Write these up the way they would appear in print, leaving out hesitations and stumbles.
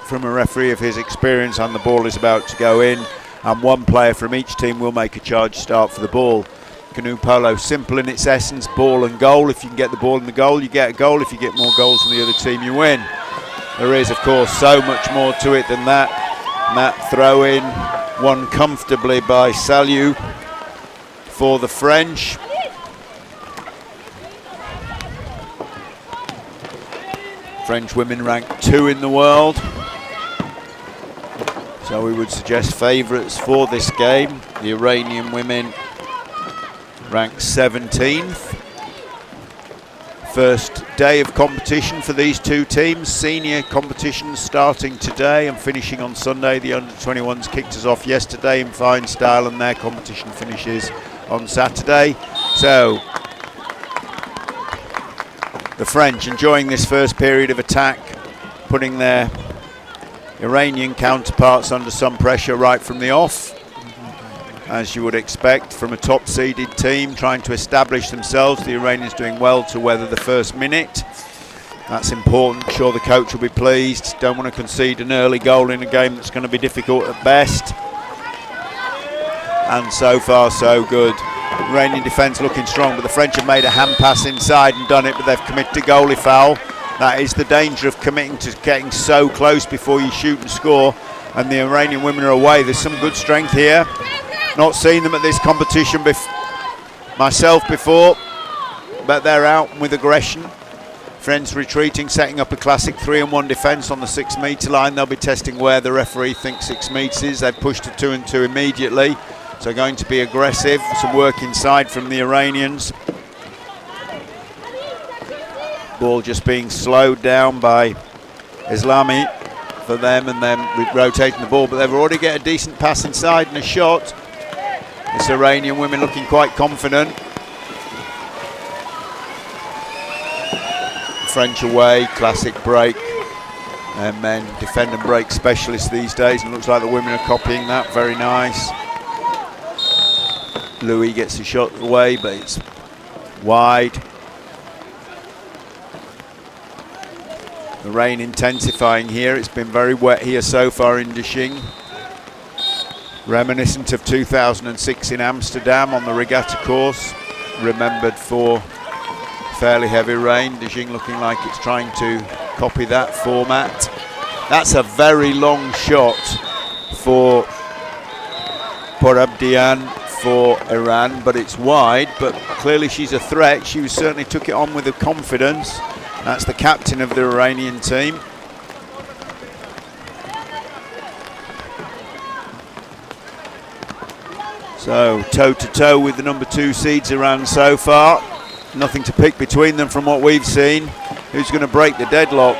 from a referee of his experience, and the ball is about to go in, and one player from each team will make a charge start for the ball. Canoe polo, simple in its essence, ball and goal. If you can get the ball in the goal, you get a goal. If you get more goals than the other team, you win. There is, of course, so much more to it than that. And that throw in, won comfortably by Salou for the French. French women ranked 2 in the world, so we would suggest favourites for this game. The Iranian women ranked 17th. First day of competition for these two teams. Senior competition starting today and finishing on Sunday. The under-21s kicked us off yesterday in fine style, and their competition finishes on Saturday. So the French enjoying this first period of attack, putting their Iranian counterparts under some pressure right from the off, as you would expect from a top-seeded team trying to establish themselves. The Iranians doing well to weather the first minute. That's important. I'm sure the coach will be pleased. Don't want to concede an early goal in a game that's going to be difficult at best. And so far, so good. Iranian defence looking strong, but the French have made a hand pass inside and done it, but they've committed a goalie foul. That is the danger of committing to getting so close before you shoot and score. And the Iranian women are away. There's some good strength here. Not seen them at this competition myself before, but they're out with aggression. French retreating, setting up a classic 3-on-1 defence on the 6-metre line. They'll be testing where the referee thinks 6 metres is. They've pushed to 2-and-2 immediately, so going to be aggressive. Some work inside from the Iranians. Ball just being slowed down by Islami for them, and then rotating the ball, but they've already got a decent pass inside and a shot. This Iranian women looking quite confident. French away, classic break. And men defend and break specialists these days, and looks like the women are copying that. Very nice. Louis gets a shot away, but it's wide. The rain intensifying here. It's been very wet here so far in Deqing. Reminiscent of 2006 in Amsterdam on the regatta course. Remembered for fairly heavy rain. Deqing looking like it's trying to copy that format. That's a very long shot for Porabdian for Iran, but it's wide, but clearly she's a threat. She certainly took it on with a confidence. That's the captain of the Iranian team. So toe-to-toe with the number 2 seeds Iran so far. Nothing to pick between them from what we've seen. Who's going to break the deadlock?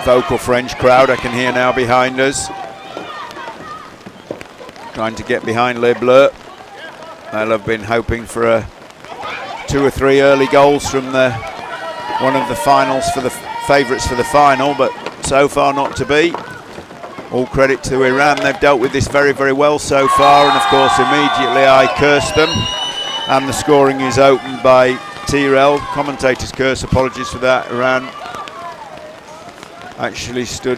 Vocal French crowd I can hear now behind us. Trying to get behind Les Bleus. They'll have been hoping for 2 or 3 early goals from one of the finals for the favourites for the final, but so far not to be. All credit to Iran. They've dealt with this very, very well so far, and of course immediately I curse them. And the scoring is opened by Tyrell. Commentators curse, apologies for that. Iran actually stood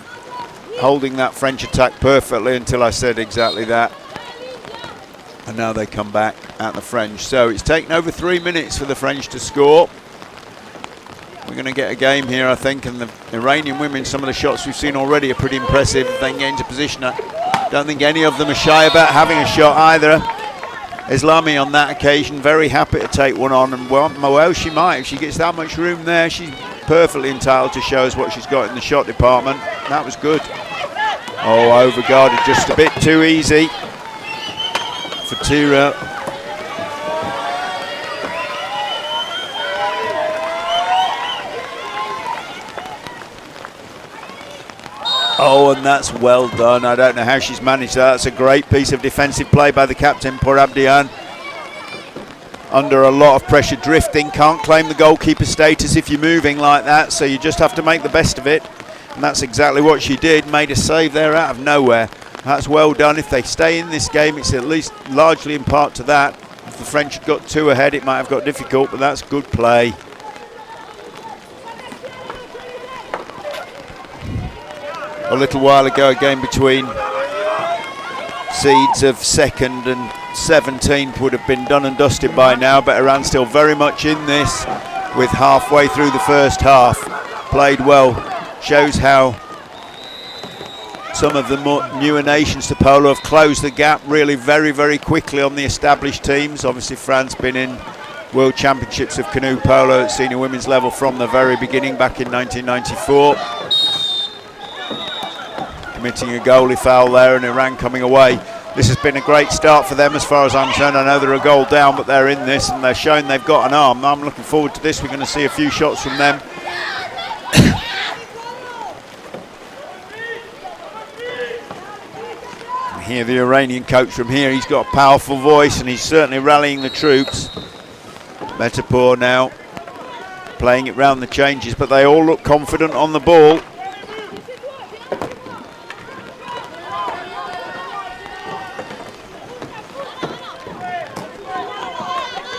holding that French attack perfectly until I said exactly that. And now they come back at the French. So it's taken over 3 minutes for the French to score. We're going to get a game here, I think, and the Iranian women, some of the shots we've seen already are pretty impressive. If they can get into position, I don't think any of them are shy about having a shot either. Islami on that occasion, very happy to take one on, and well, she might. If she gets that much room there, she's perfectly entitled to show us what she's got in the shot department. That was good. Oh, overguarded just a bit too easy for Tira. Oh, and that's well done. I don't know how she's managed that. That's a great piece of defensive play by the captain, Porabdian. Under a lot of pressure, drifting. Can't claim the goalkeeper status if you're moving like that, so you just have to make the best of it. And that's exactly what she did. Made a save there out of nowhere. That's well done. If they stay in this game, it's at least largely in part to that. If the French had got 2 ahead, it might have got difficult, but that's good play. a little while ago, a game between seeds of 2nd and 17th would have been done and dusted by now, but Iran still very much in this, with halfway through the first half. Played well, shows how some of the newer nations to polo have closed the gap really very, very quickly on the established teams. Obviously France been in World Championships of canoe polo at senior women's level from the very beginning back in 1994. Committing a goalie foul there, and Iran coming away. This has been a great start for them as far as I'm concerned. I know they're a goal down, but they're in this and they're showing they've got an arm. I'm looking forward to this. We're going to see a few shots from them. Hear the Iranian coach from here. He's got a powerful voice and he's certainly rallying the troops. Metapor now playing it round the changes, but they all look confident on the ball.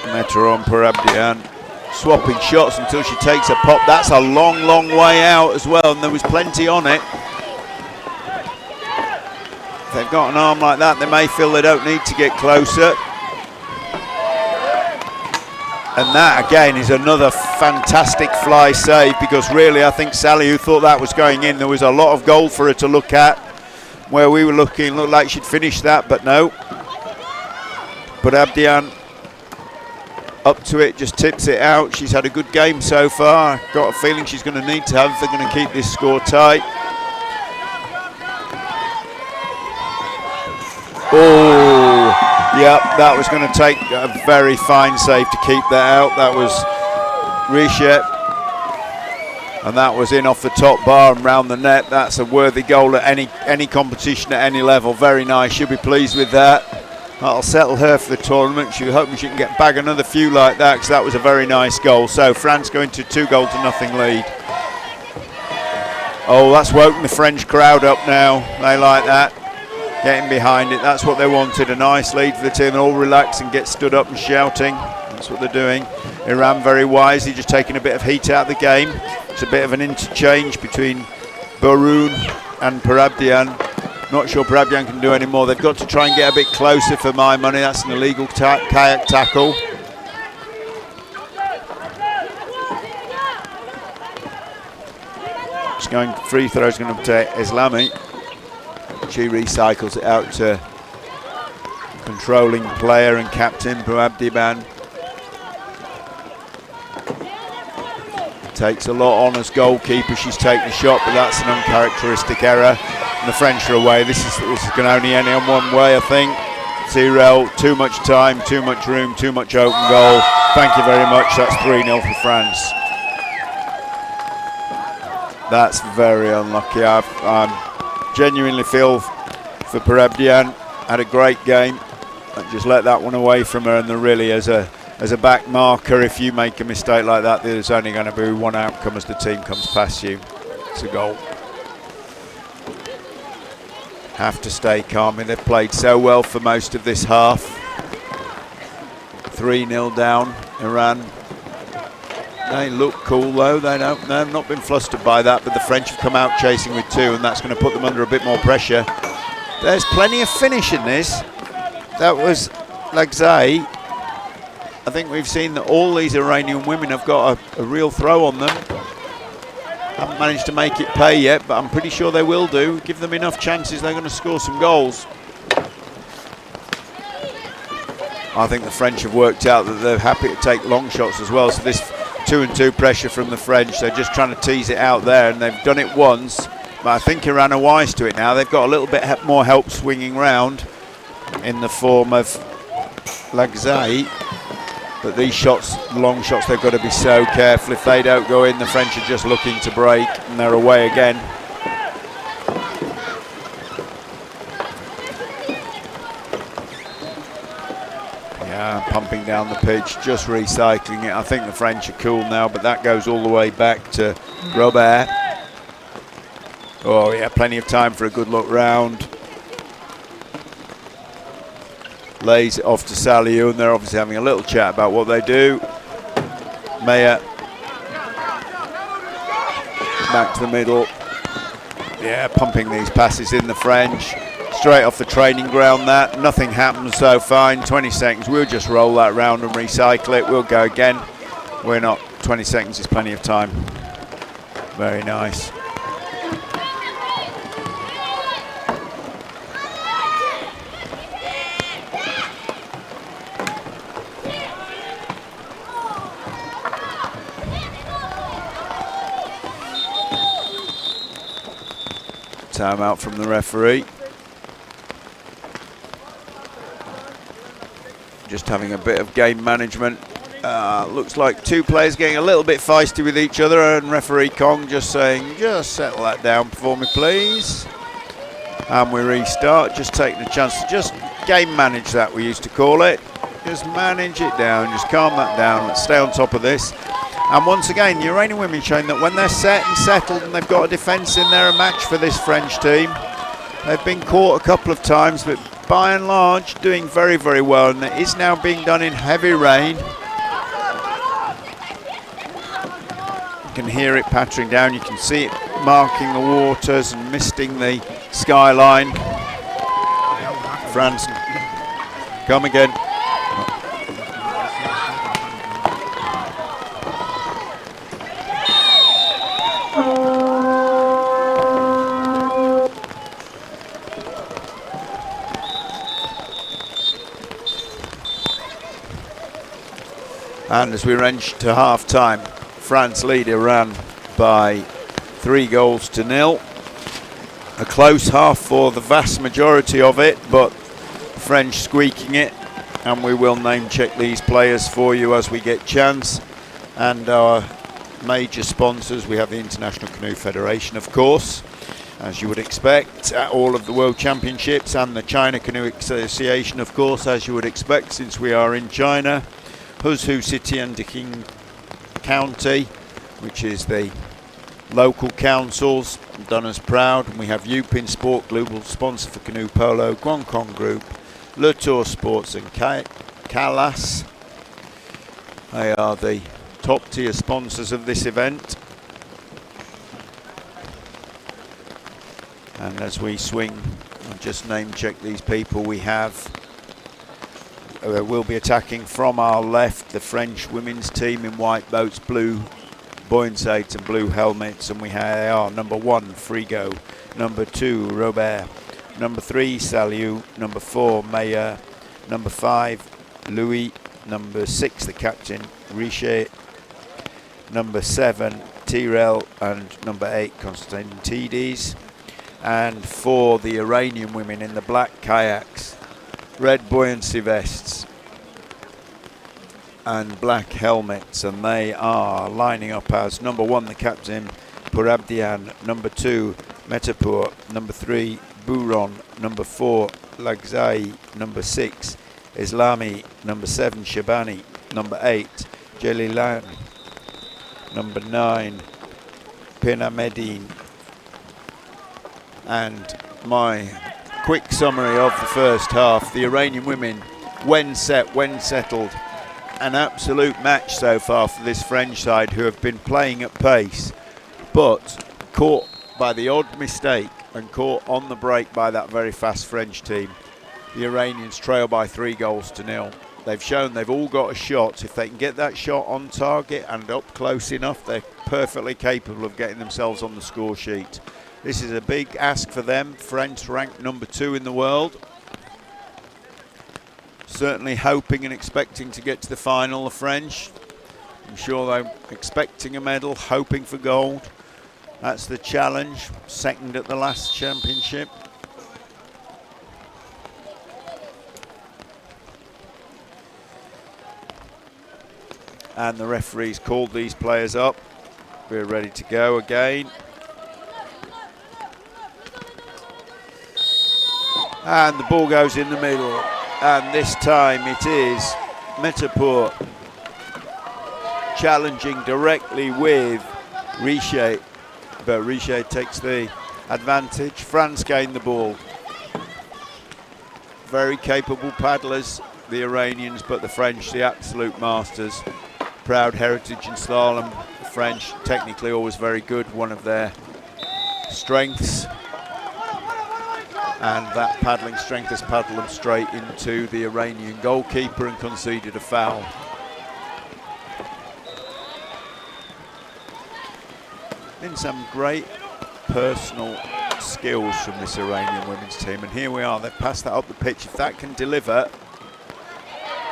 Meta on Parabdian, swapping shots until she takes a pop. That's a long, long way out as well, and there was plenty on it. If they've got an arm like that, they may feel they don't need to get closer. And that again is another fantastic fly save, because really I think Sally, who thought that was going in, there was a lot of goal for her to look at. Where we were looking, looked like she'd finish that, but no. But Abdian up to it, just tips it out. She's had a good game so far. Got a feeling she's going to need to have if they're going to keep this score tight. Oh, yep, that was going to take a very fine save to keep that out. That was Rishet, and that was in off the top bar and round the net. That's a worthy goal at any competition at any level. Very nice. She'll be pleased with that. That'll settle her for the tournament. She's hoping she can bag another few like that, because that was a very nice goal. So France going to 2-0 lead. Oh, that's woken the French crowd up now. They like that. Getting behind it, that's what they wanted. A nice lead for the team. They'll all relax and get stood up and shouting. That's what they're doing. Iran very wisely, just taking a bit of heat out of the game. It's a bit of an interchange between Baroun and Parabdian. Not sure Parabdian can do any more. They've got to try and get a bit closer for my money. That's an illegal kayak tackle. Just going free throw is going to take Islami. She recycles it out to controlling player and captain Parabdian. Takes a lot on as goalkeeper. She's taken a shot, but that's an uncharacteristic error. And the French are away. This is going to only end in one way, I think. Tyrell, too much time, too much room, too much open goal. Thank you very much. That's 3-0 for France. That's very unlucky. I genuinely feel for Parabdian. Had a great game. I just let that one away from her, and there really as a back marker, if you make a mistake like that, there's only going to be one outcome as the team comes past you. It's a goal. Have to stay calm. They've played so well for most of this half. 3-0 down, Iran. They look cool though. They've not been flustered by that, but the French have come out chasing with 2, and that's going to put them under a bit more pressure. There's plenty of finish in this. That was Lagzai. I think we've seen that all these Iranian women have got a real throw on them. Haven't managed to make it pay yet, but I'm pretty sure they will do. Give them enough chances, they're going to score some goals. I think the French have worked out that they're happy to take long shots as well. So this 2-2 pressure from the French, they're just trying to tease it out there, and they've done it once. But I think Iran are wise to it now. They've got a little bit more help swinging round in the form of Lagzai. But these shots, long shots, they've got to be so careful. If they don't go in, the French are just looking to break, and they're away again. Yeah, pumping down the pitch, just recycling it. I think the French are cool now, but that goes all the way back to Robert. Oh yeah, plenty of time for a good look round. Lays it off to Saliu, and they're obviously having a little chat about what they do. Maya back to the middle. Yeah, pumping these passes in the French. Straight off the training ground that. Nothing happens, so fine. 20 seconds. We'll just roll that round and recycle it. We'll go again. We're not. 20 seconds is plenty of time. Very nice. Time out from the referee. Just having a bit of game management. Looks like two players getting a little bit feisty with each other, and referee Kong just saying, just settle that down for me, please. And we restart, just taking a chance to just game manage that, we used to call it. Just manage it down, just calm that down, let's stay on top of this. And once again, the Iranian women showing that when they're set and settled and they've got a defence in there, a match for this French team. They've been caught a couple of times, but by and large, doing very, very well. And it is now being done in heavy rain. You can hear it pattering down. You can see it marking the waters and misting the skyline. France, come again. And as we range to half-time, France lead Iran by 3-0. A close half for the vast majority of it, but French squeaking it. And we will name-check these players for you as we get chance. And our major sponsors, we have the International Canoe Federation, of course, as you would expect, at all of the World Championships, and the China Canoe Association, of course, as you would expect, since we are in China. Huzhou City and Deqing County, which is the local councils, done us proud. And we have Yupin Sport, global sponsor for Canoe Polo, Guangkong Group, Le Tour Sports and Calas. They are the top tier sponsors of this event. And as we swing, I'll just name check these people we have. We'll be attacking from our left the French women's team in white boats, blue buoyancies and blue helmets, and we have number 1 Frigo, number 2 Robert, number 3 Saliu, number 4 Meyer, number 5 Louis, number 6 the captain Richer, number 7 Tyrell, and number 8 Constantides. And for the Iranian women in the black kayaks, red buoyancy vests and black helmets, and they are lining up as number 1 the captain Purabdian, number 2 Metapur, number 3 Buron, number 4 Lagzai, number 6 Islami, number 7 Shabani, number 8 Jelilan, number 9 Pinamedine. And my quick summary of the first half: the Iranian women, when set, when settled, an absolute match so far for this French side, who have been playing at pace, but caught by the odd mistake and caught on the break by that very fast French team. The Iranians trail by 3-0. They've shown they've all got a shot. If they can get that shot on target and up close enough, they're perfectly capable of getting themselves on the score sheet. This is a big ask for them. French ranked number 2 in the world. Certainly hoping and expecting to get to the final, the French. I'm sure they're expecting a medal, hoping for gold. That's the challenge. Second at the last championship. And the referees called these players up. We're ready to go again. And the ball goes in the middle, and this time it is Metapur challenging directly with Richer, but Richer takes the advantage. France gain the ball. Very capable paddlers, the Iranians, but the French, the absolute masters. Proud heritage in slalom. The French, technically always very good. One of their strengths, and that paddling strength has paddled them straight into the Iranian goalkeeper and conceded a foul. Been some great personal skills from this Iranian women's team, and here we are, they've passed that up the pitch. If that can deliver,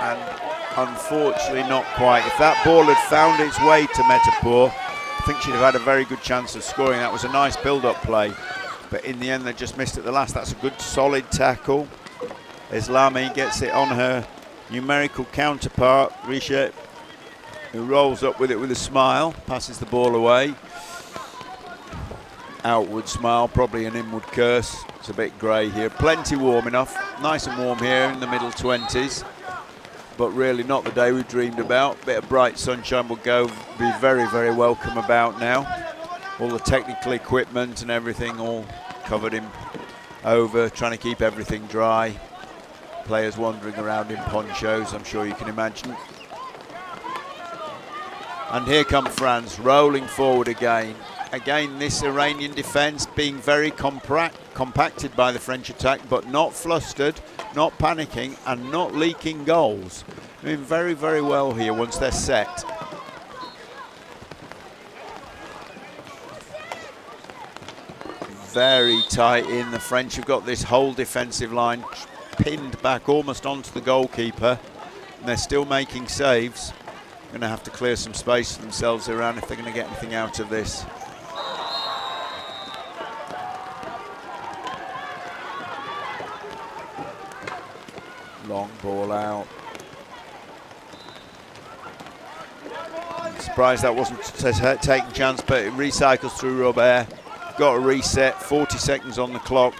and unfortunately not quite. If that ball had found its way to Metapur, I think she'd have had a very good chance of scoring. That was a nice build-up play, but in the end they just missed at the last. That's a good solid tackle. Islami gets it on her numerical counterpart, Risha, who rolls up with it with a smile, passes the ball away. Outward smile, probably an inward curse. It's a bit grey here. Plenty warm enough, nice and warm here in the middle 20s, but really not the day we dreamed about. Bit of bright sunshine will be very, very welcome about now. All the technical equipment and everything all covered in over, trying to keep everything dry. Players wandering around in ponchos, I'm sure you can imagine. And here come France, rolling forward again. Again, this Iranian defence being very compacted by the French attack, but not flustered, not panicking, and not leaking goals. Doing very, very well here once they're set. Very tight in. The French have got this whole defensive line pinned back almost onto the goalkeeper, and they're still making saves. Going to have to clear some space for themselves around if they're going to get anything out of this. Long ball out. I'm surprised that wasn't taking chance, but it recycles through Robert. Got a reset, 40 seconds on the clock.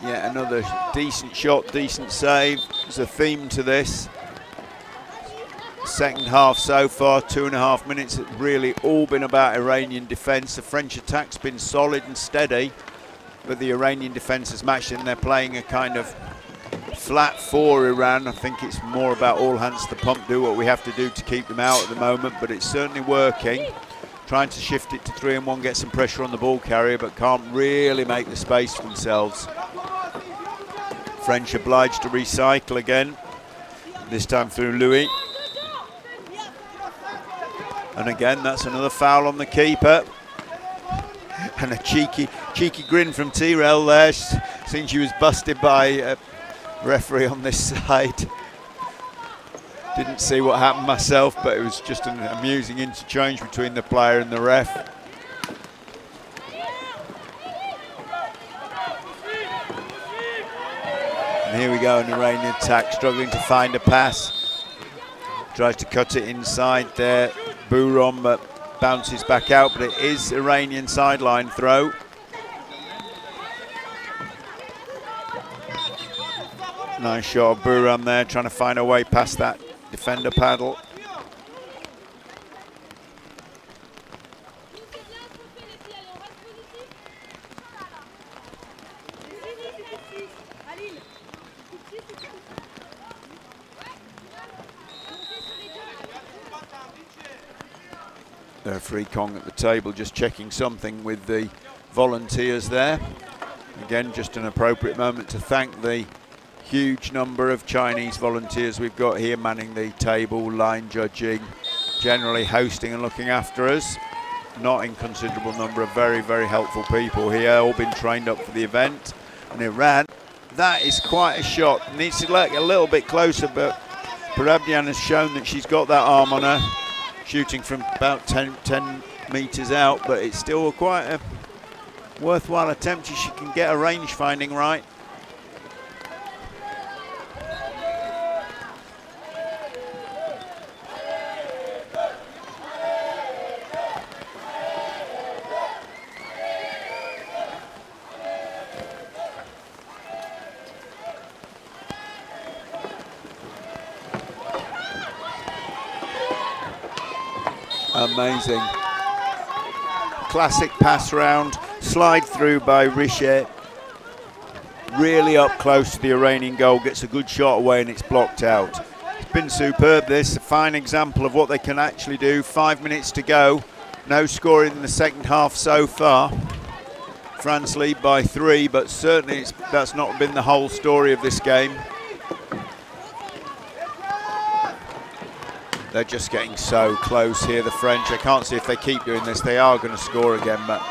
Yeah, another decent shot, decent save. There's a theme to this. Second half so far, 2.5 minutes, it's really all been about Iranian defence. The French attack's been solid and steady, but the Iranian defence has matched in. They're playing a kind of flat for Iran. I think it's more about all hands to the pump, do what we have to do to keep them out at the moment, but it's certainly working. Trying to shift it to 3-on-1, get some pressure on the ball carrier, but can't really make the space for themselves. French obliged to recycle again, this time through Louis. And again, that's another foul on the keeper. And a cheeky grin from Tyrell there. Seems she was busted by a referee on this side. Didn't see what happened myself, but it was just an amusing interchange between the player and the ref. And here we go, an Iranian attack, struggling to find a pass. Tries to cut it inside there. Bouron, but bounces back out, but it is Iranian sideline throw. Nice shot of Bouron there, trying to find a way past that defender paddle. Referee Kong at the table just checking something with the volunteers there. Again, just an appropriate moment to thank the huge number of Chinese volunteers we've got here manning the table, line judging, generally hosting and looking after us. Not inconsiderable number of very, very helpful people here, all been trained up for the event. And Iran, that is quite a shot. Needs to look a little bit closer, but Parabdian has shown that she's got that arm on her. Shooting from about 10 metres out, but it's still quite a worthwhile attempt if she can get a range finding right. Amazing. classic pass round, slide through by Richet. Really up close to the Iranian goal, gets a good shot away and it's blocked out. It's been superb this, a fine example of what they can actually do. 5 minutes to go, no scoring in the second half so far. France lead by 3, but certainly that's not been the whole story of this game. They're just getting so close here, the French. I can't see if they keep doing this, they are going to score again, but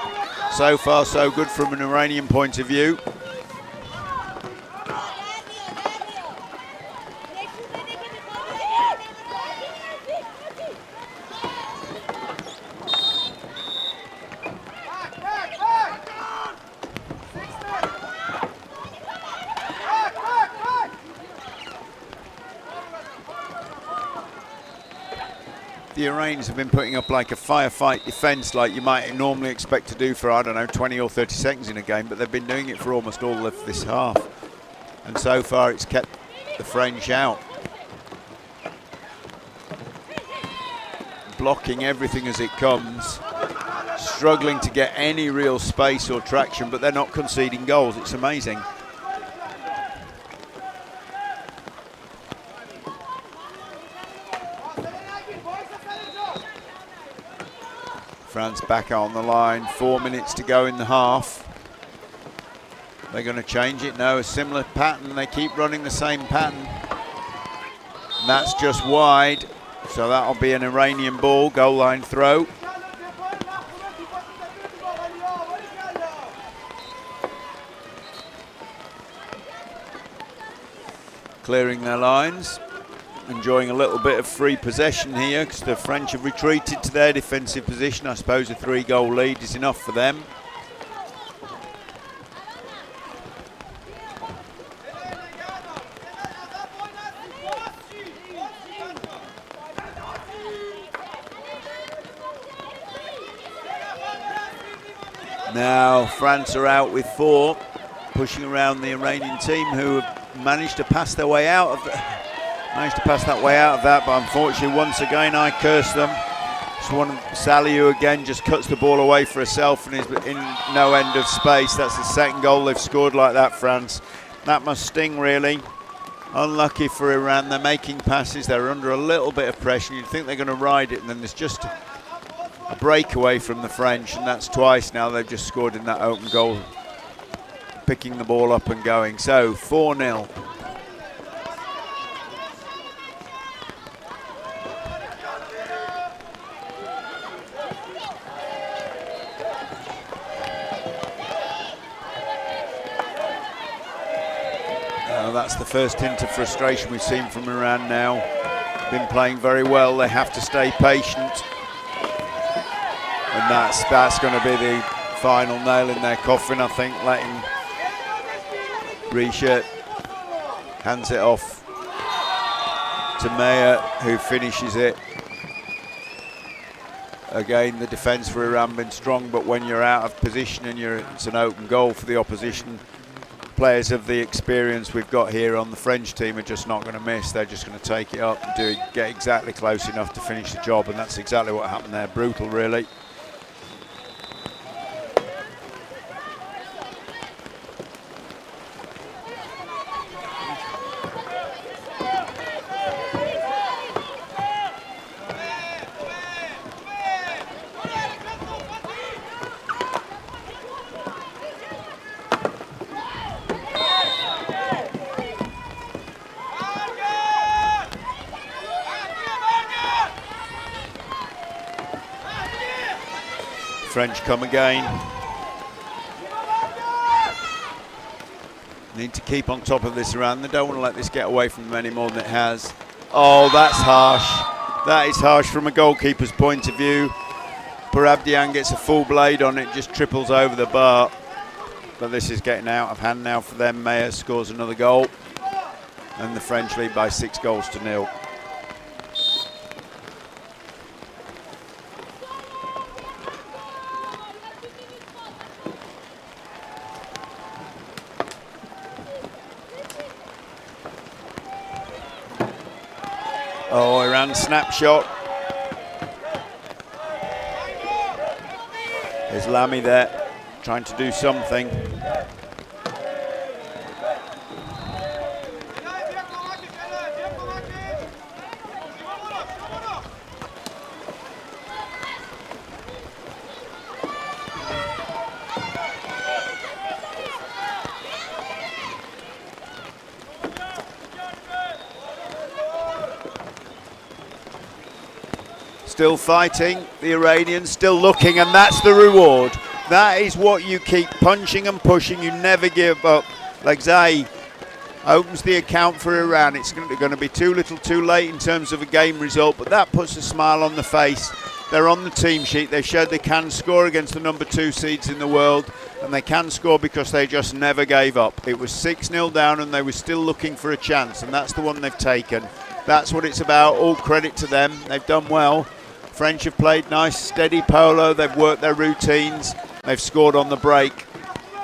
so far so good from an Iranian point of view. The Iranians have been putting up like a firefight defence like you might normally expect to do for, I don't know, 20 or 30 seconds in a game, but they've been doing it for almost all of this half. And so far it's kept the French out. Blocking everything as it comes, struggling to get any real space or traction, but they're not conceding goals. It's amazing. France back on the line, 4 minutes to go in the half. They're going to change it? No, a similar pattern. They keep running the same pattern. And that's just wide. So that'll be an Iranian ball, goal line throw. Clearing their lines. Enjoying a little bit of free possession here because the French have retreated to their defensive position. I suppose a 3-goal lead is enough for them. Now France are out with 4, pushing around the Iranian team who have managed to pass their way out of that, but unfortunately once again I curse them. It's one of Saliu again, just cuts the ball away for herself and is in no end of space. That's the second goal they've scored like that, France. That must sting really. Unlucky for Iran, they're making passes, they're under a little bit of pressure. You'd think they're going to ride it, and then there's just a breakaway from the French, and that's twice now they've just scored in that open goal, picking the ball up and going. So 4-0. That's the first hint of frustration we've seen from Iran now. Been playing very well, they have to stay patient. And that's going to be the final nail in their coffin, I think, letting Richet hands it off to Maya, who finishes it. Again, the defence for Iran been strong, but when you're out of position and it's an open goal for the opposition, players of the experience we've got here on the French team are just not going to miss. They're just going to take it up and get exactly close enough to finish the job, and that's exactly what happened there. Brutal, really. French come again. Need to keep on top of this Iran. They don't want to let this get away from them any more than it has. Oh, that's harsh. That is harsh from a goalkeeper's point of view. Parabdian gets a full blade on it, just triples over the bar. But this is getting out of hand now for them. Meyer scores another goal. And the French lead by 6-0. Oh, Iran snapshot. There's Lamy there, trying to do something. Still fighting, the Iranians still looking, and that's the reward. That is what you keep punching and pushing. You never give up. Legzai opens the account for Iran. It's going to be too little too late in terms of a game result, but that puts a smile on the face. They're on the team sheet. They showed they can score against the number 2 seeds in the world, and they can score because they just never gave up. It was 6-0 down and they were still looking for a chance, and that's the one they've taken. That's what it's about. All credit to them. They've done well. French have played nice, steady polo. They've worked their routines. They've scored on the break.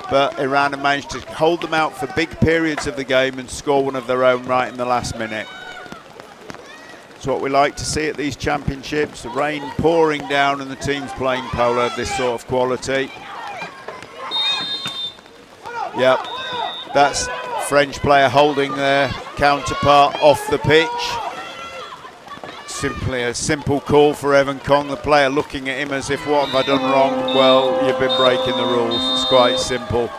But Iran have managed to hold them out for big periods of the game and score one of their own right in the last minute. It's what we like to see at these championships. The rain pouring down and the teams playing polo of this sort of quality. Yep, that's French player holding their counterpart off the pitch. Simply a simple call for Evan Kong, the player looking at him as if, what have I done wrong? Well, you've been breaking the rules. It's quite simple.